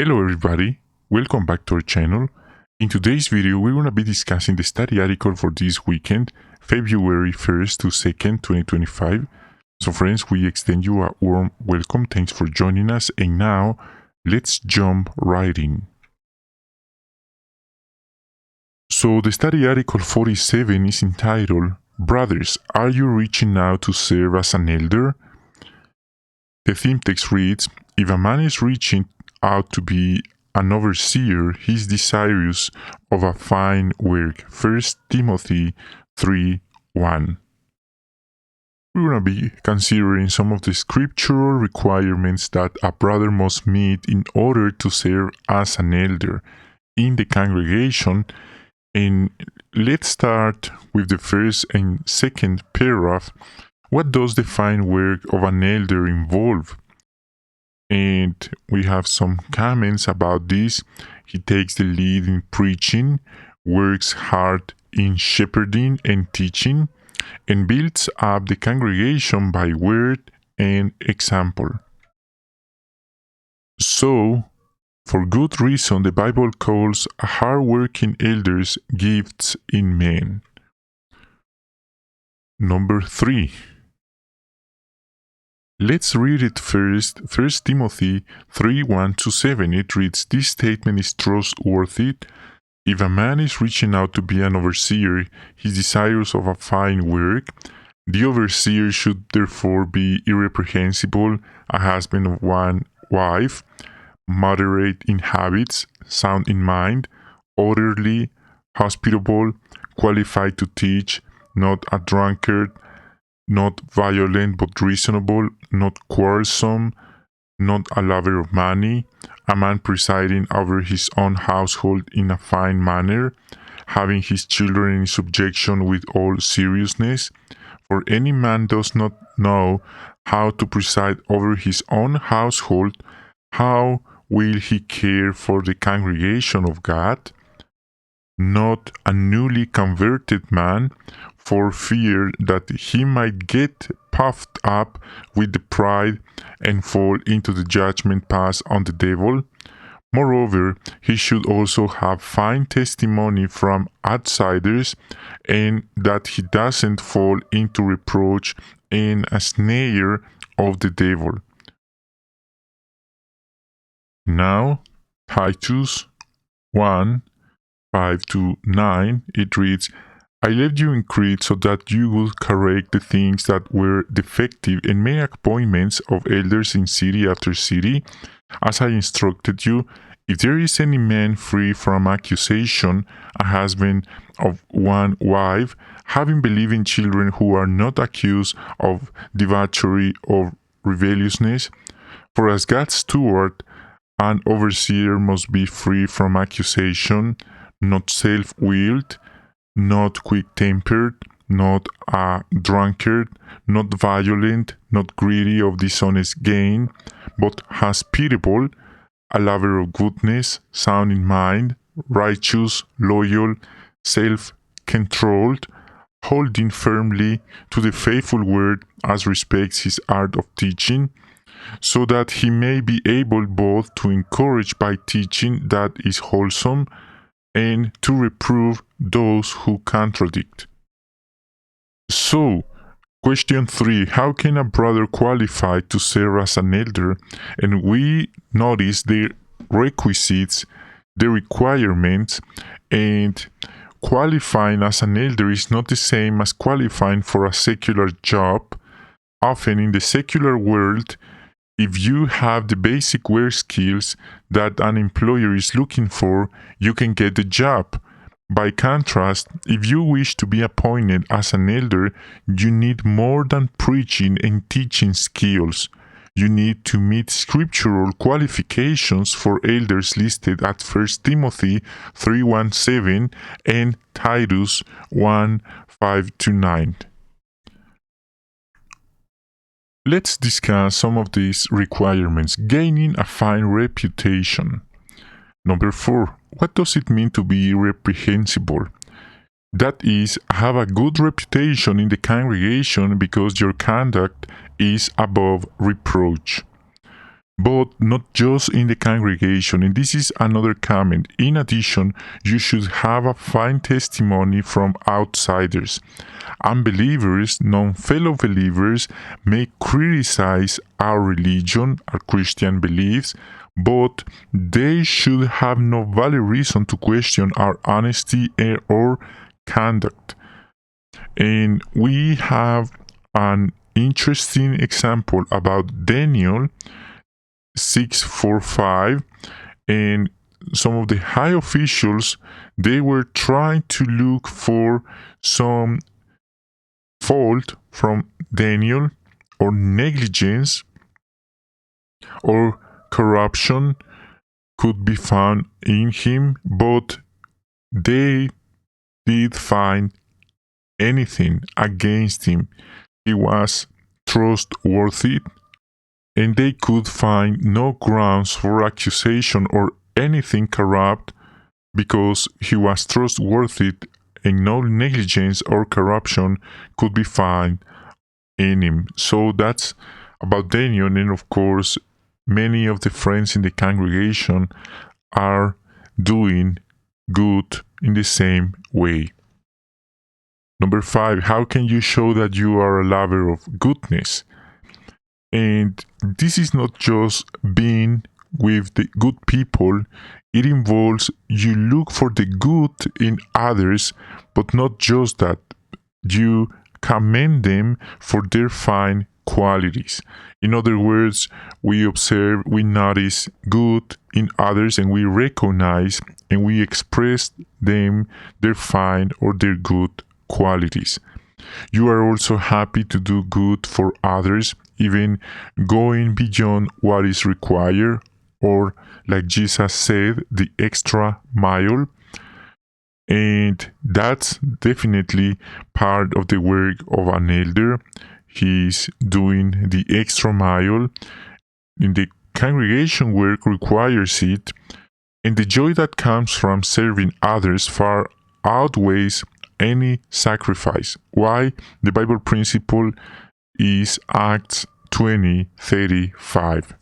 Hello everybody, welcome back to our channel. In today's video, we're going to be discussing the study article for this weekend, February 1st to 2nd, 2025. So friends, we extend you a warm welcome. Thanks for joining us. And now, let's jump right in. So the study article 47 is entitled, Brothers, are you reaching out to serve as an elder? The theme text reads, if a man is reaching out to be an overseer, he is desirous of a fine work. 1 Timothy 3:1. We're going to be considering some of the scriptural requirements that a brother must meet in order to serve as an elder in the congregation. And let's start with the first and second paragraph. What does the fine work of an elder involve? And we have some comments about this. He takes the lead in preaching, works hard in shepherding and teaching, and builds up the congregation by word and example. So, for good reason, the Bible calls hard-working elders gifts in men. Number 3. Let's read it first. 1 Timothy 3:1-7. It reads, this statement is trustworthy. If a man is reaching out to be an overseer, he is desirous of a fine work. The overseer should therefore be irreprehensible, a husband of one wife, moderate in habits, sound in mind, orderly, hospitable, qualified to teach, not a drunkard, not violent but reasonable, not quarrelsome, not a lover of money, a man presiding over his own household in a fine manner, having his children in subjection with all seriousness. For any man does not know how to preside over his own household, how will he care for the congregation of God? Not a newly converted man, for fear that he might get puffed up with the pride and fall into the judgment pass on the devil. Moreover, he should also have fine testimony from outsiders, and that he doesn't fall into reproach and a snare of the devil. Now, Titus 1:5-9, it reads, I left you in Crete so that you would correct the things that were defective and make appointments of elders in city after city, as I instructed you. If there is any man free from accusation, a husband of one wife, having believing children who are not accused of debauchery or rebelliousness, for as God's steward, an overseer must be free from accusation, not self-willed, not quick-tempered, not a drunkard, not violent, not greedy of dishonest gain, but hospitable, a lover of goodness, sound in mind, righteous, loyal, self-controlled, holding firmly to the faithful word as respects his art of teaching, so that he may be able both to encourage by teaching that is wholesome and to reprove those who contradict. So, question 3, how can a brother qualify to serve as an elder? And we notice the requisites, the requirements, and qualifying as an elder is not the same as qualifying for a secular job. Often in the secular world, if you have the basic work skills that an employer is looking for, you can get the job. By contrast, if you wish to be appointed as an elder, you need more than preaching and teaching skills. You need to meet scriptural qualifications for elders listed at 1 Timothy 3:1-7 and Titus 1:5-9. Let's discuss some of these requirements. Gaining a fine reputation. Number 4. What does it mean to be irreprehensible? That is, have a good reputation in the congregation because your conduct is above reproach. but not just in the congregation. And this is another comment. In addition, you should have a fine testimony from outsiders. Unbelievers, non-fellow believers, may criticize our religion, our Christian beliefs, but they should have no valid reason to question our honesty or conduct. And we have an interesting example about Daniel 6:45, and some of the high officials, they were trying to look for some fault from Daniel, or negligence or corruption could be found in him, but they did find anything against him. He was trustworthy, and they could find no grounds for accusation or anything corrupt because he was trustworthy, and no negligence or corruption could be found in him. So that's about Daniel, and of course, many of the friends in the congregation are doing good in the same way. Number 5, how can you show that you are a lover of goodness? And this is not just being with the good people, it involves you look for the good in others, but not just that. You commend them for their fine qualities. In other words, we observe, we notice good in others, and we recognize and we express them their fine or their good qualities. You are also happy to do good for others, even going beyond what is required, or like Jesus said, the extra mile. And that's definitely part of the work of an elder. He's doing the extra mile. In the congregation, work requires it, and the joy that comes from serving others far outweighs any sacrifice. Why? The Bible principle is Acts 20:35.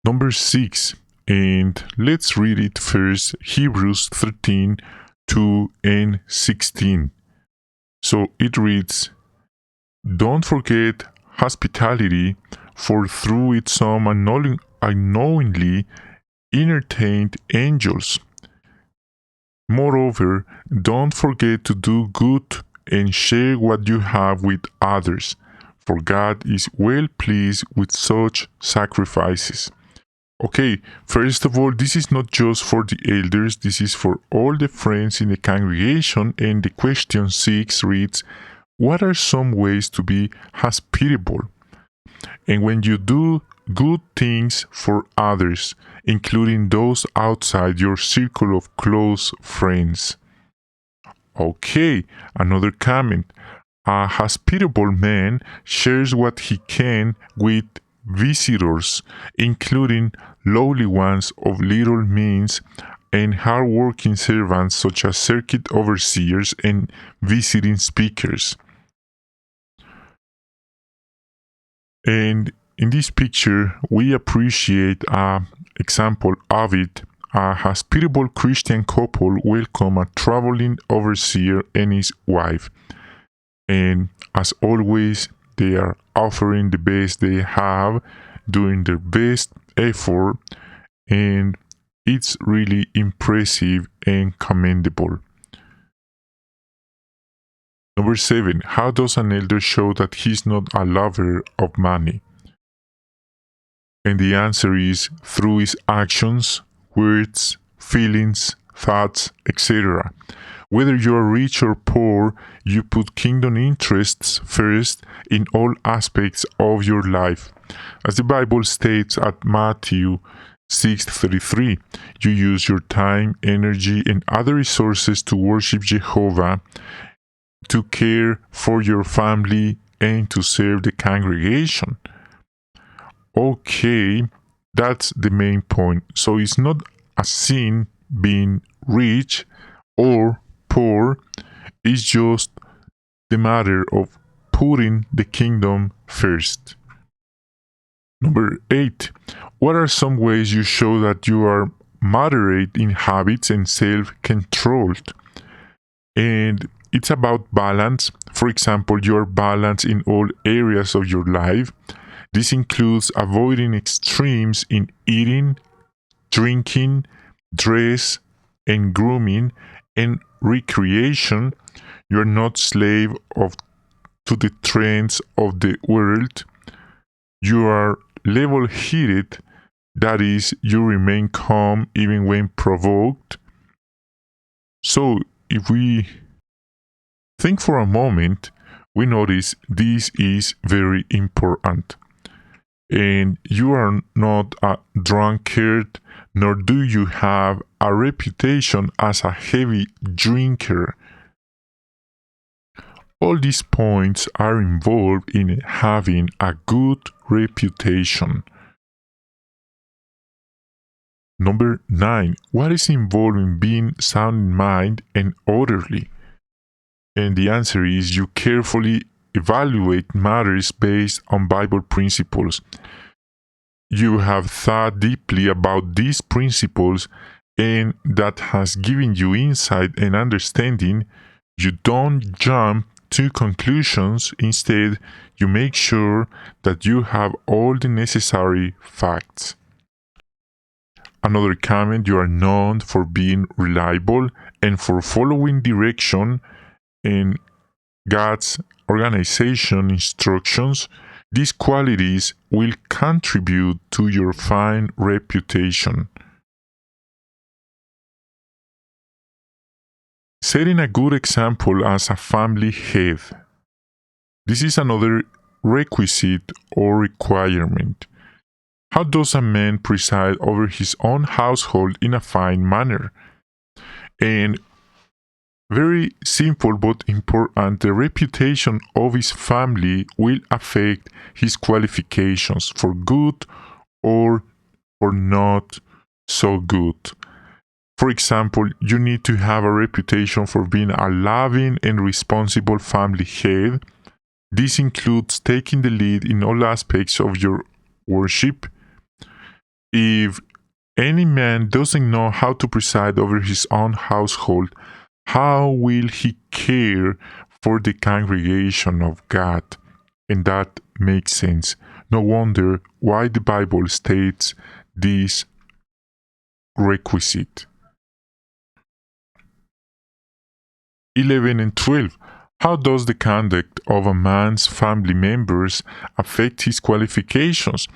Number 6, and let's read it first, Hebrews 13:2 and 16. So it reads, "Don't forget hospitality, for through it some unknowingly entertained angels. Moreover, don't forget to do good and share what you have with others, for God is well pleased with such sacrifices." Okay, first of all, this is not just for the elders, this is for all the friends in the congregation, and the question 6 reads, what are some ways to be hospitable? And when you do good things for others, including those outside your circle of close friends. Okay, another comment. A hospitable man shares what he can with visitors, including lowly ones of little means and hard-working servants such as circuit overseers and visiting speakers. And in this picture, we appreciate an example of it. A hospitable Christian couple welcome a traveling overseer and his wife. And as always, they are offering the best they have, doing their best effort, and it's really impressive and commendable. Number 7, how does an elder show that he's not a lover of money? And the answer is through his actions, words, feelings, thoughts, etc. Whether you are rich or poor, you put kingdom interests first in all aspects of your life. As the Bible states at Matthew 6:33, you use your time, energy, and other resources to worship Jehovah, to care for your family, and to serve the congregation. Okay, that's the main point. So it's not a sin being rich or poor, it's just the matter of putting the kingdom first. Number 8. What are some ways you show that you are moderate in habits and self-controlled? And it's about balance. For example, you are balanced in all areas of your life. This includes avoiding extremes in eating, drinking, dress, and grooming, and recreation. You are not slave to the trends of the world. You are level-headed, that is, you remain calm even when provoked. So, if we think for a moment, we notice this is very important. And you are not a drunkard, nor do you have a reputation as a heavy drinker. All these points are involved in having a good reputation. Number 9. What is involved in being sound in mind and orderly? And the answer is you carefully evaluate matters based on Bible principles. You have thought deeply about these principles, and that has given you insight and understanding. You don't jump to conclusions. Instead, you make sure that you have all the necessary facts. Another comment, you are known for being reliable and for following direction in God's organization instructions. These qualities will contribute to your fine reputation. Setting a good example as a family head. This is another requisite or requirement. How does a man preside over his own household in a fine manner? And very simple but important, the reputation of his family will affect his qualifications for good or for not so good. For example, you need to have a reputation for being a loving and responsible family head. This includes taking the lead in all aspects of your worship. If any man doesn't know how to preside over his own household, how will he care for the congregation of God? And that makes sense. No wonder why the Bible states this requisite. 11 and 12. How does the conduct of a man's family members affect his qualifications?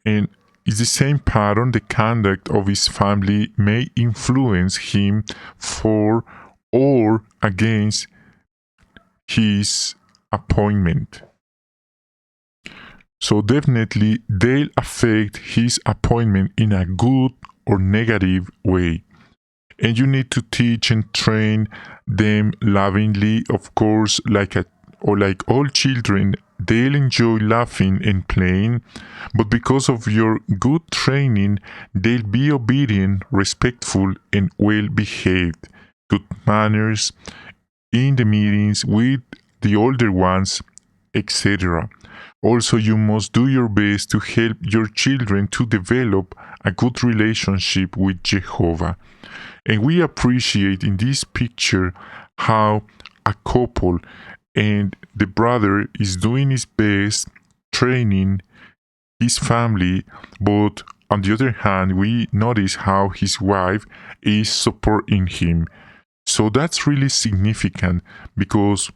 And is the same pattern. The conduct of his family may influence him for or against his appointment. So definitely they'll affect his appointment in a good or negative way. And you need to teach and train them lovingly, of course, like all children, they'll enjoy laughing and playing, but because of your good training, they'll be obedient, respectful, and well behaved. Good manners in the meetings with the older ones, etc. Also, you must do your best to help your children to develop a good relationship with Jehovah. And we appreciate in this picture how a couple and the brother is doing his best training his family, but on the other hand, we notice how his wife is supporting him. So that's really significant because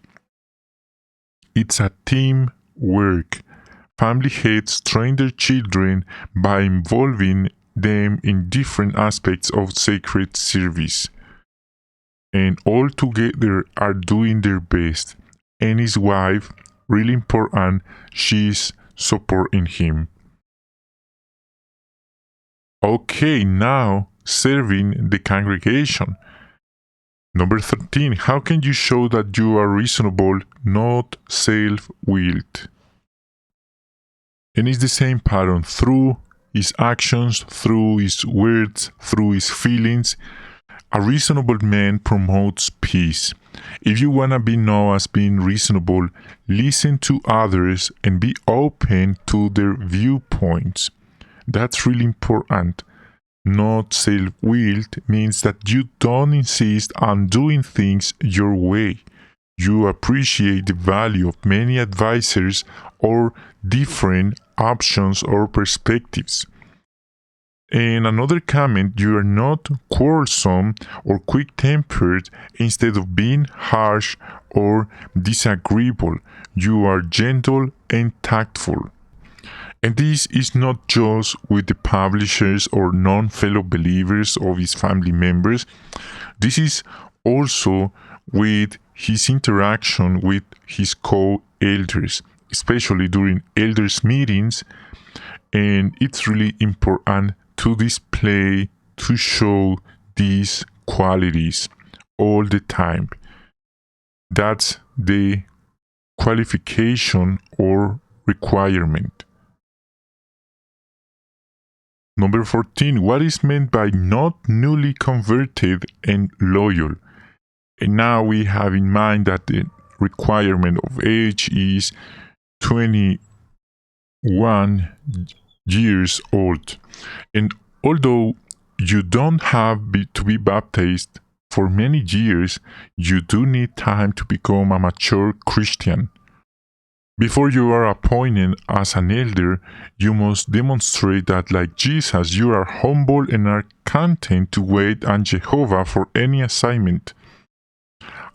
it's a team work. Family heads train their children by involving them in different aspects of sacred service. And all together are doing their best. And his wife, really important, she's supporting him. Okay, now serving the congregation. Number 13, how can you show that you are reasonable, not self-willed? And it's the same pattern through his actions, through his words, through his feelings. A reasonable man promotes peace. If you want to be known as being reasonable, listen to others and be open to their viewpoints. That's really important. Not self-willed means that you don't insist on doing things your way. You appreciate the value of many advisors or different options or perspectives. And another comment, you are not quarrelsome or quick-tempered. Instead of being harsh or disagreeable, you are gentle and tactful. And this is not just with the publishers or non-fellow believers of his family members. This is also with his interaction with his co-elders, especially during elders meetings. And it's really important to display, to show these qualities all the time. That's the qualification or requirement. Number 14, what is meant by not newly converted and loyal? And now we have in mind that the requirement of age is 21 years old. And although you don't have to be baptized for many years, you do need time to become a mature Christian. Before you are appointed as an elder, you must demonstrate that, like Jesus, you are humble and are content to wait on Jehovah for any assignment.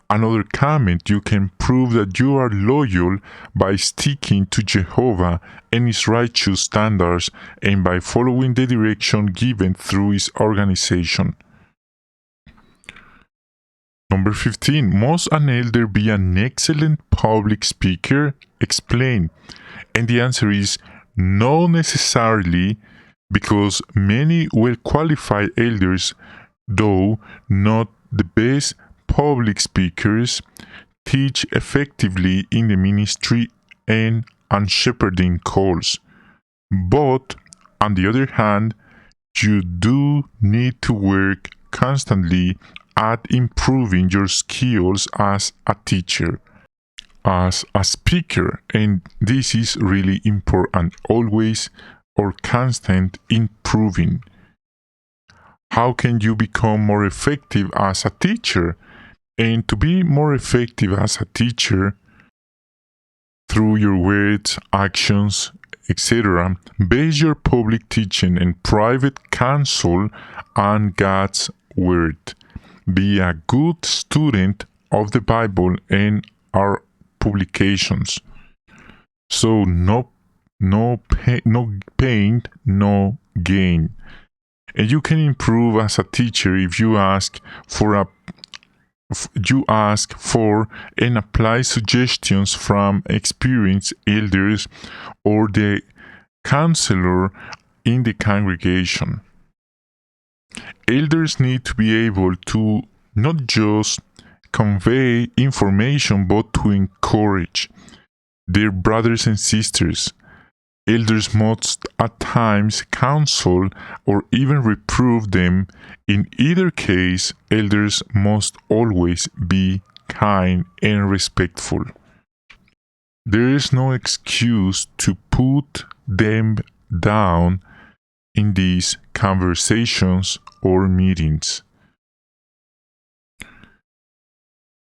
Another comment, you can prove that you are loyal by sticking to Jehovah and his righteous standards and by following the direction given through his organization. Number 15, must an elder be an excellent public speaker? Explain. And the answer is no necessarily, because many well-qualified elders, though not the best public speakers, teach effectively in the ministry and on shepherding calls. But, on the other hand, you do need to work constantly at improving your skills as a teacher, as a speaker, and this is really important, always or constant improving. How can you become more effective as a teacher? And to be more effective as a teacher, through your words, actions, etc., base your public teaching and private counsel on God's Word. Be a good student of the Bible and our publications. So no pain, no gain. And you can improve as a teacher if you ask for and apply suggestions from experienced elders or the counselor in the congregation. Elders need to be able to not just convey information but to encourage their brothers and sisters. Elders must at times counsel or even reprove them. In either case, elders must always be kind and respectful. There is no excuse to put them down in these conversations or meetings.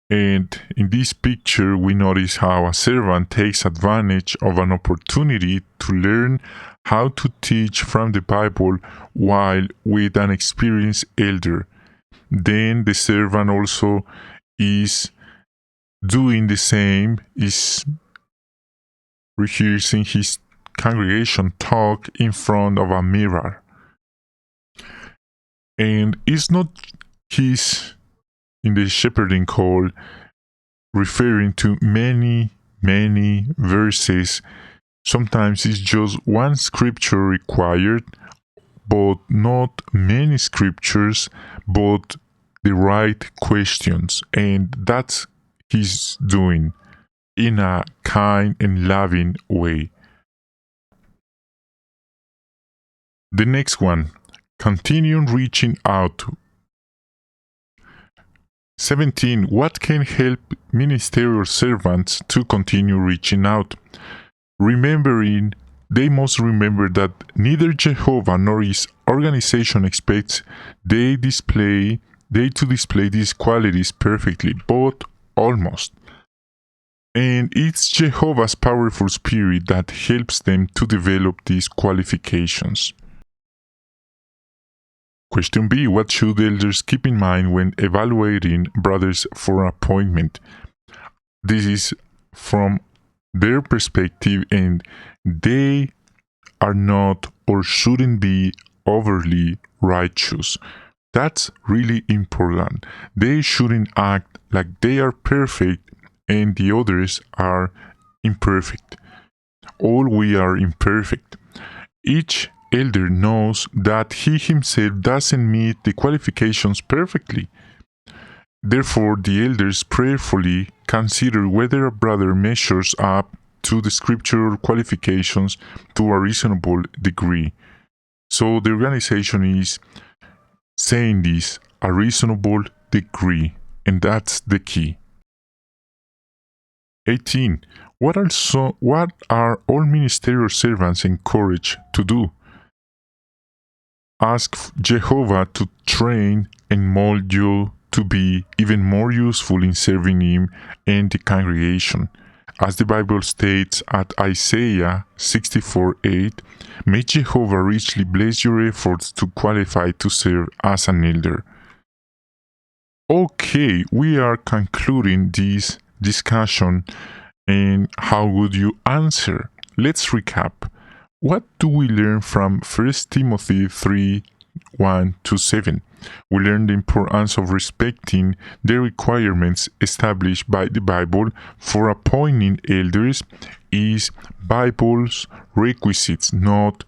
And in this picture, we notice how a servant takes advantage of an opportunity to learn how to teach from the Bible while with an experienced elder. Then the servant also is doing the same, is rehearsing his congregation talk in front of a mirror. And it's not his, in the shepherding call, referring to many verses. Sometimes it's just one scripture required, but not many scriptures, but the right questions. And that's he's doing in a kind and loving way. The next one, continue reaching out 17. What can help ministerial servants to continue reaching out? They must remember that neither Jehovah nor his organization expects they to display these qualities perfectly, but almost. And it's Jehovah's powerful spirit that helps them to develop these qualifications. Question B. What should elders keep in mind when evaluating brothers for appointment? This is from their perspective, and they are not or shouldn't be overly righteous. That's really important. They shouldn't act like they are perfect and the others are imperfect. All we are imperfect. Each elder knows that he himself doesn't meet the qualifications perfectly. Therefore, the elders prayerfully consider whether a brother measures up to the scriptural qualifications to a reasonable degree. So the organization is saying this, a reasonable degree, and that's the key. 18. What are all ministerial servants encouraged to do? Ask Jehovah to train and mold you to be even more useful in serving Him and the congregation. As the Bible states at Isaiah 64:8, may Jehovah richly bless your efforts to qualify to serve as an elder. Okay, we are concluding this discussion, and how would you answer? Let's recap. What do we learn from 1 Timothy 3:1-7? We learn the importance of respecting the requirements established by the Bible for appointing elders is Bible's requisites, not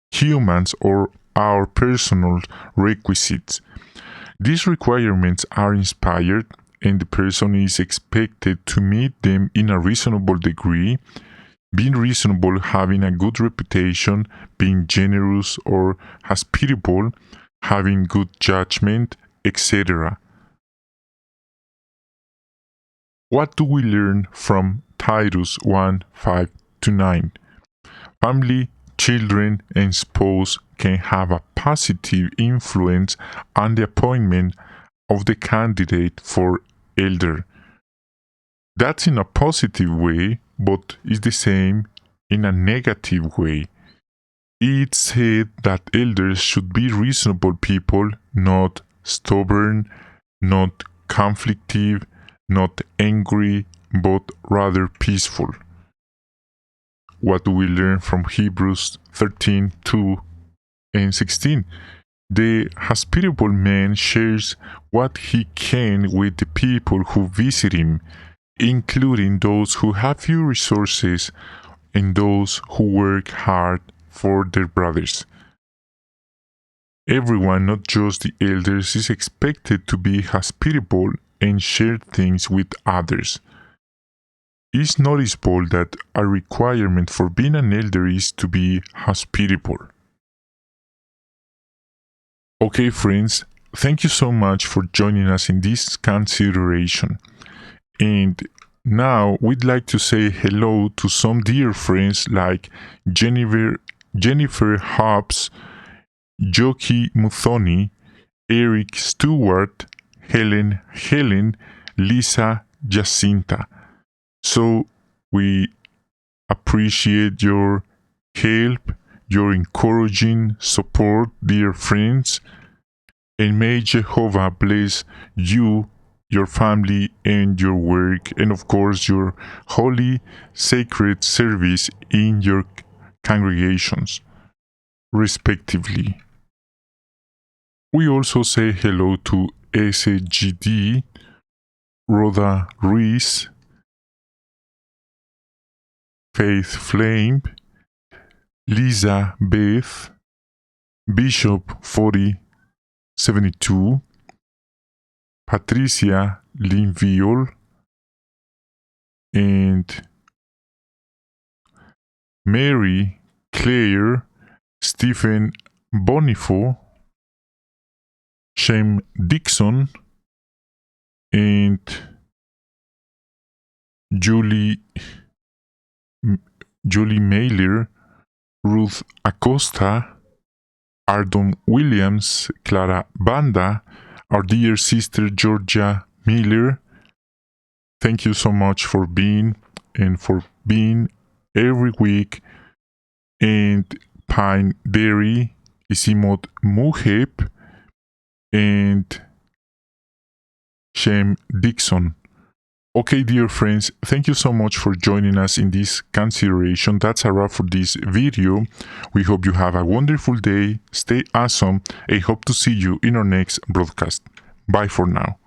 humans or our personal requisites. These requirements are inspired, and the person is expected to meet them in a reasonable degree. Being reasonable, having a good reputation, being generous or hospitable, having good judgment, etc. What do we learn from Titus 1:5-9? Family, children, and spouse can have a positive influence on the appointment of the candidate for elder. That's in a positive way, but is the same in a negative way. It's said that elders should be reasonable people, not stubborn, not conflictive, not angry, but rather peaceful. What do we learn from Hebrews 13:2-16? The hospitable man shares what he can with the people who visit him, including those who have few resources and those who work hard for their brothers. Everyone, not just the elders, is expected to be hospitable and share things with others. It's noticeable that a requirement for being an elder is to be hospitable. Okay, friends, thank you so much for joining us in this consideration. And now we'd like to say hello to some dear friends like Jennifer Hobbs, Joki Muthoni, Eric Stewart, Helen, Lisa, Jacinta. So we appreciate your help, your encouraging support, dear friends, and may Jehovah bless you, your family, and your work, and of course your holy, sacred service in your congregations, respectively. We also say hello to SGD, Rhoda Reese, Faith Flame, Lisa Beth, Bishop 4072, Patricia Linviol, and Mary Claire, Stephen Bonifo, Shem Dixon, and Julie Mailer, Ruth Acosta, Ardon Williams, Clara Banda, our dear sister Georgia Miller. Thank you so much for being every week. And Pine Dairy, Isimot Muheb, and Shem Dixon. Okay, dear friends, thank you so much for joining us in this consideration. That's a wrap for this video. We hope you have a wonderful day, stay awesome, and hope to see you in our next broadcast. Bye for now.